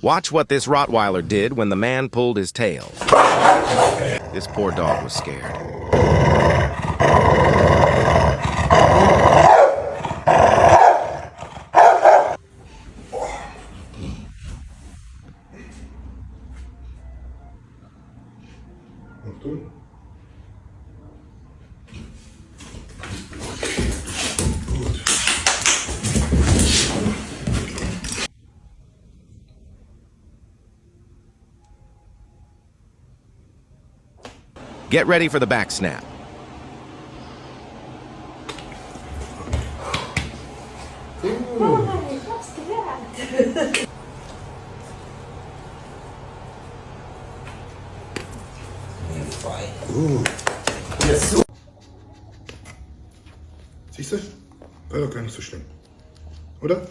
Watch what this Rottweiler did when the man pulled his tail. This poor dog was scared. Get ready for the back snap. Oj, vad skräp! Yes. Siehst du? War doch gar nicht so schlimm. Oder?